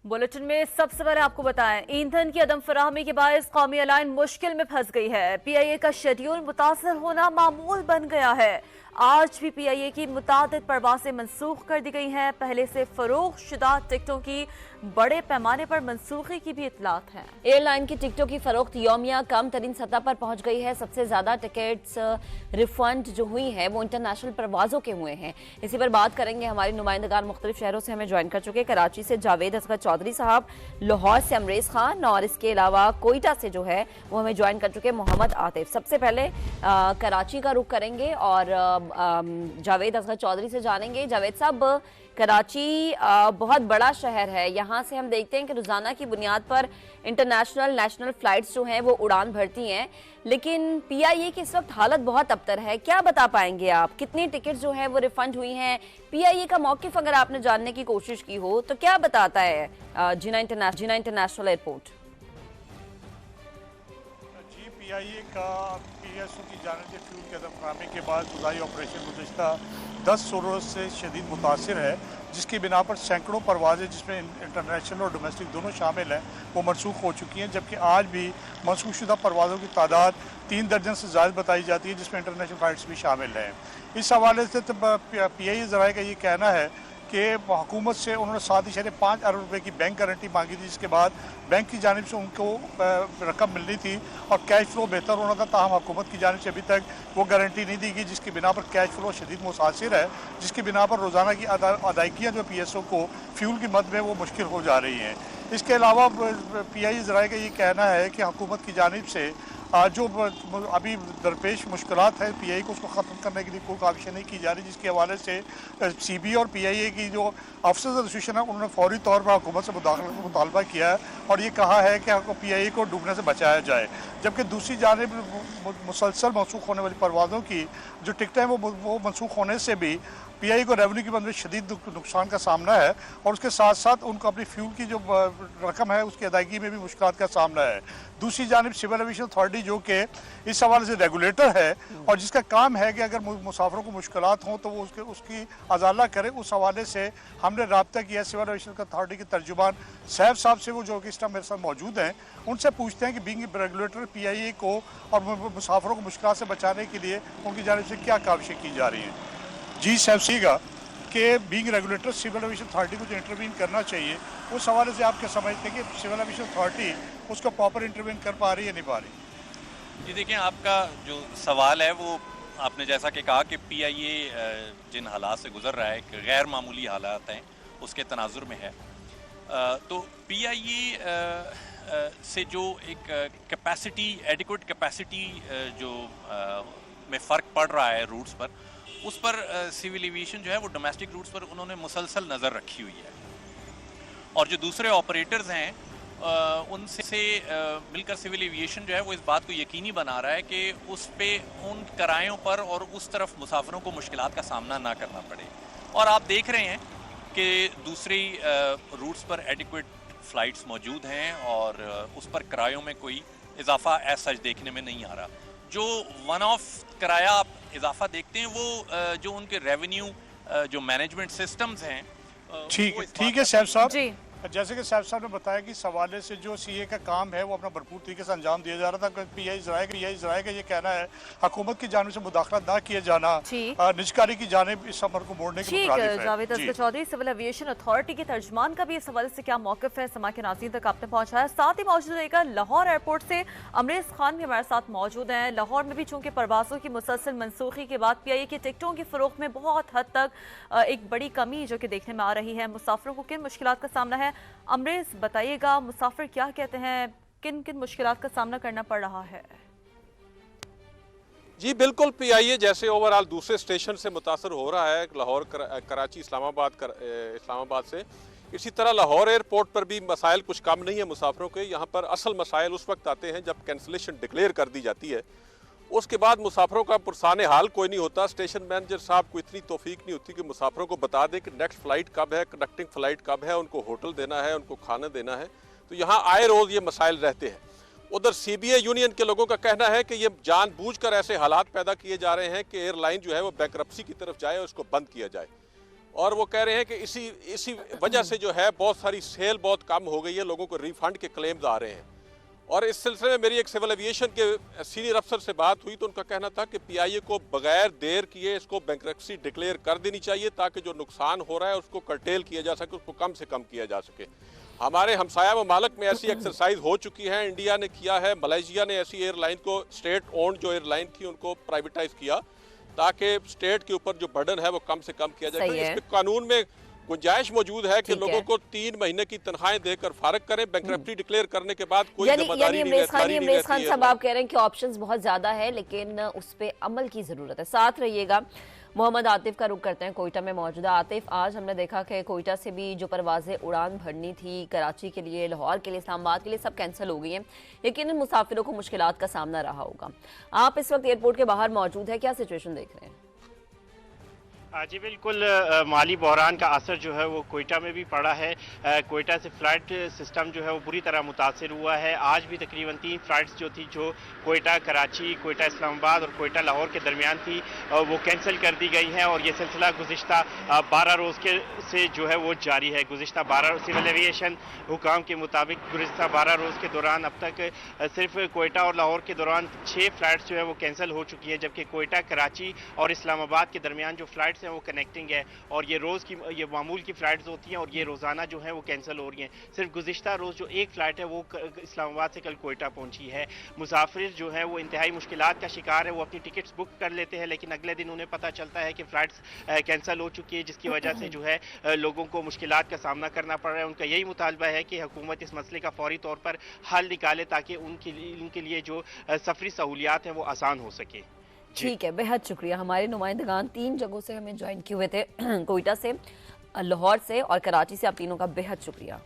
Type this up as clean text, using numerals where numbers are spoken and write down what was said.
Bulletin में सबसे पहले आपको बताएं, ईंधन की अदम फराहमी के बायस कौमी एलाइन मुश्किल में फंस गई है। पीआईए का शेड्यूल मुतासर होना मामूल बन गया है। आज भी पीआईए की मुतादिद परवासें मंसूख कर दी गई हैं। पहले से फरोख्त शुदा टिकटों की बड़े पैमाने पर मंसूखी की भी इतलात है। एयरलाइन की टिकटों की फरोख्त यौमिया कम तरीन सतह पर पहुंच गई है। सबसे ज्यादा टिकट्स रिफंड जो हुई हैं वो इंटरनेशनल परवाजों के हुए हैं। इसी पर बात करेंगे, हमारे नुमाइंदगान मुख्तलिफ शहरों से हमें ज्वाइन कर चुके। कराची से जावेद असगर चौधरी साहब, लाहौर से अमरेज खान और इसके अलावा कोयटा से जो है वो हमें ज्वाइन कर चुके मोहम्मद आतिफ। सबसे पहले कराची का रुख करेंगे और जावेद असगर चौधरी से जानेंगे। जावेद साहब, कराची बहुत बड़ा शहर है, यहाँ से हम देखते हैं कि रोजाना की बुनियाद पर इंटरनेशनल नेशनल फ्लाइट्स जो हैं वो उड़ान भरती हैं, लेकिन पीआईए की इस वक्त हालत बहुत अबतर है। क्या बता पाएंगे आप, कितनी टिकट जो है वो रिफंड हुई हैं? पीआईए का मौकिफ अगर आपने जानने की कोशिश की हो तो क्या बताता है जिना इंटरनेशनल एयरपोर्ट? जी, पीआईए का पीएसओ की जानिब से फ्यूल के अदम फराहमी के बाद खुदाई ऑपरेशन गुज़श्ता 10 रोज़ से शदीद मुतासिर है, जिसकी बिना पर सैकड़ों परवाज़ें जिसमें इंटरनेशनल और डोमेस्टिक दोनों शामिल हैं वो मनसूख हो चुकी हैं। जबकि आज भी मनसूख शुदा परवाज़ों की तादाद 3 दर्जन से ज़्यादा बताई जाती है, जिसमें इंटरनेशनल फ्लाइट्स भी शामिल हैं। इस हवाले से पीआईए ज़राए का ये कहना है कि हुकूमत से उन्होंने 7.5 अरब रुपए की बैंक गारंटी मांगी थी, जिसके बाद बैंक की जानिब से उनको रकम मिलनी थी और कैश फ्लो बेहतर होना था। ताहम हुकूमत की जानिब से अभी तक वो गारंटी नहीं दी गई, जिसकी बिना पर कैश फ्लो शदीद मुतासिर है, जिसकी बिना पर रोज़ाना की अदायगियाँ जो पीएसओ को फ्यूल की मद में वो मुश्किल हो जा रही हैं। इसके अलावा पीआईए ज़राए का ये कहना है कि हुकूमत की जानिब से जो अभी दरपेश मुश्किलात है पीआईए को उसको ख़त्म करने के लिए कोई काविशें नहीं की जा रही, जिसके हवाले से सीबी और पीआईए की जो अफसर्स एसोसिएशन है उन्होंने फौरी तौर पर हुकूमत से मुतालबा किया है और ये कहा है कि पीआईए को डूबने से बचाया जाए। जबकि दूसरी जानिब मुसलसल मनसूख होने वाली परवाज़ों की जो टिकटें हैं वो मनसूख होने से भी पीआईए को रेवेन्यू की मद में शदीद नुकसान का सामना है और उसके साथ साथ उनको अपनी फ्यूल की जो रकम है उसकी अदायगी में भी मुश्किलात का सामना है। दूसरी जानिब सिविल एविएशन अथॉरिटी जो कि इस हवाले से रेगुलेटर है और जिसका काम है कि अगर मुसाफिरों को मुश्किलात हों तो वो उसकी अजाला करे, उस हवाले से हमने रब्ता किया सिविल एविएशन अथॉरिटी के तर्जुमान सैफ साहब से, वो जो कि इस टाइम मेरे साथ मौजूद हैं। उनसे पूछते हैं कि बीइंग रेगुलेटर पीआईए को और मुसाफिरों को मुश्किलात से बचाने के लिए उनकी जानिब से क्या काविशें की जा रही हैं। जी साहब सीगा कि being regulator civil aviation authority को जो इंटरवीन करना चाहिए उस हवाले से आप क्या समझते हैं कि सिविल एविएशन अथॉरिटी उसको प्रॉपर इंटरवीन कर पा रही है, नहीं पा रही? जी देखिए, आपका जो सवाल है वो आपने जैसा कि कहा कि पीआईए जिन हालात से गुजर रहा है, एक गैर मामूली हालात हैं, उसके तनाजुर में है। तो पीआईए से जो एक कैपेसिटी, एडिक्वेट कैपेसिटी जो में फ़र्क पड़ रहा है रूट्स पर, उस पर सिविल एविएशन जो है वो डोमेस्टिक रूट्स पर उन्होंने मुसलसल नज़र रखी हुई है और जो दूसरे ऑपरेटर्स हैं उनसे मिलकर सिविल एविएशन जो है वो इस बात को यकीनी बना रहा है कि उस पे उन किरायों पर और उस तरफ मुसाफिरों को मुश्किलात का सामना ना करना पड़े। और आप देख रहे हैं कि दूसरी रूट्स पर एडिक्वेट फ़्लाइट्स मौजूद हैं और उस पर किरायों में कोई इजाफा एज सच देखने में नहीं आ रहा। जो वन ऑफ किराया आप इजाफा देखते हैं वो जो उनके रेवेन्यू जो मैनेजमेंट सिस्टम्स हैं। ठीक है सैफ साहब, जी जैसे कि साहब साहब ने बताया कि सवाले से जो सीए का काम है वो अपना भरपूर तरीके से अंजाम दिया जा रहा था। पीआईए ज़राए का ये कहना है हुकूमत की जानिब से मुदाखलत ना किया जाना निजकारी की जानिब इस अमर को मोड़ने के मुताबिक है। Javed Asghar Chaudhry, civil aviation authority के तर्जुमान का भी इस हवाले से क्या मौकिफ है, समा के नाज़रीन तक आपने पहुंचाया। साथ ही मौजूद रहेगा लाहौर एयरपोर्ट से अमरेज खान भी हमारे साथ मौजूद हैं। लाहौर में भी चूंकि परवाज़ों की मुसलसल मनसूखी के बाद पीआईए की टिकटों की फरोख्त में बहुत हद तक एक बड़ी कमी जो कि देखने में आ रही है। मुसाफिरों को किन मुश्किलात का सामना है, अमरेज बताइएगा, मुसाफिर क्या कहते हैं, किन किन मुश्किलात का सामना करना पड़ रहा है? जी बिल्कुल, पीआईए जैसे ओवरऑल दूसरे स्टेशन से मुतासर हो रहा है, लाहौर कराची इस्लामाबाद से, इसी तरह लाहौर एयरपोर्ट पर भी मसाइल कुछ कम नहीं है मुसाफिरों के। यहाँ पर असल मसाइल उस वक्त आते हैं जब कैंसलेशन डिक्लेयर कर दी जाती है, उसके बाद मुसाफिरों का पुरसाने हाल कोई नहीं होता। स्टेशन मैनेजर साहब को इतनी तौफीक नहीं होती कि मुसाफिरों को बता दे कि नेक्स्ट फ़्लाइट कब है, कनेक्टिंग फ़्लाइट कब है, उनको होटल देना है, उनको खाना देना है। तो यहाँ आए रोज़ ये मसाइल रहते हैं। उधर सीबीए यूनियन के लोगों का कहना है कि ये जानबूझकर ऐसे हालात पैदा किए जा रहे हैं कि एयरलाइन जो है वो बैंकरप्सी की तरफ जाए और उसको बंद किया जाए। और वो कह रहे हैं कि इसी वजह से जो है बहुत सारी सेल बहुत कम हो गई है, लोगों को रिफंड के क्लेम्स आ रहे हैं। और इस सिलसिले में मेरी एक सिविल एविएशन के सीनियर अफसर से बात हुई तो उनका कहना था कि पीआईए को बगैर देर किए इसको बैंक्रप्सी डिक्लेयर कर देनी चाहिए ताकि जो नुकसान हो रहा है उसको कर्टेल किया जा सके, उसको कम से कम किया जा सके। हमारे हमसाया ममालिक में ऐसी एक्सरसाइज हो चुकी है, इंडिया ने किया है, मलेशिया ने ऐसी एयरलाइन को, स्टेट ओन्ड जो एयरलाइन थी उनको प्राइवेटाइज किया ताकि स्टेट के ऊपर जो बर्डन है वो कम से कम किया जाए। इस पे कानून में गुंजाइश मौजूद है कि लोगों को 3 महीने की तनख्वाहें देकर फारग करें, बैंक्रप्सी डिक्लेयर करने के बाद कोई जिम्मेदारी नहीं इमरान खान साहब आप कह रहे हैं कि ऑप्शंस बहुत ज्यादा है लेकिन उस पे अमल की जरूरत है। साथ रहिएगा। मोहम्मद आतिफ का रुख करते हैं कोयटा में मौजूदा। आतिफ, आज हमने देखा कि कोयटा से भी जो परवाजें उड़ान भरनी थी कराची के लिए, लाहौर के लिए, इस्लामाबाद के लिए, सब कैंसिल हो गई हैं। लेकिन मुसाफिरों को मुश्किलात का सामना रहा होगा। आप इस वक्त एयरपोर्ट के बाहर मौजूद है, क्या सिचुएशन देख रहे हैं? जी बिल्कुल, माली बहरान का असर जो है वो कोयटा में भी पड़ा है। कोयटा से फ़्लाइट सिस्टम जो है वो बुरी तरह मुतासिर हुआ है। आज भी तकरीबन 3 फ़्लाइट्स जो थी, जो कोयटा कराची, कोयटा इस्लामाबाद और कोयटा लाहौर के दरमियान थी, वो कैंसिल कर दी गई हैं। और ये सिलसिला गुज़िश्ता 12 रोज़ के से जो है वो जारी है। गुज़िश्ता 12 सिविल एविएशन हुकाम के मुताबिक गुज़िश्ता 12 रोज़ के दौरान अब तक सिर्फ कोयटा और लाहौर के दौरान 6 फ़्लाइट्स जो है वो कैंसिल हो चुकी है, जबकि कोयटा, कराची और इस्लामाबाद के दरमियान जो फ़्लाइट्स हैं वो कनेक्टिंग है। और ये रोज़ की, ये मामूल की फ़्लाइट्स होती हैं और ये रोज़ाना जो है वो कैंसिल हो रही हैं। सिर्फ गुज़िश्ता रोज़ जो एक फ़्लाइट है वो इस्लामाबाद से कल कोयटा पहुंची है। मुसाफिर जो है वो इंतहाई मुश्किलात का शिकार है। वो अपनी टिकट्स बुक कर लेते हैं लेकिन अगले दिन उन्हें पता चलता है कि फ़्लाइट्स कैंसिल हो चुकी है, जिसकी वजह से जो है लोगों को मुश्किलात का सामना करना पड़ रहा है। उनका यही मुतालबा है कि हुकूमत इस मसले का फौरी तौर पर हल निकाले ताकि उनके लिए जो सफरी सहूलियात हैं वो आसान हो सके। ठीक है, बेहद शुक्रिया। हमारे नुमाइंदगान 3 जगहों से हमें ज्वाइन किए हुए थे, कोयटा से, लाहौर से और कराची से। आप तीनों का बेहद शुक्रिया।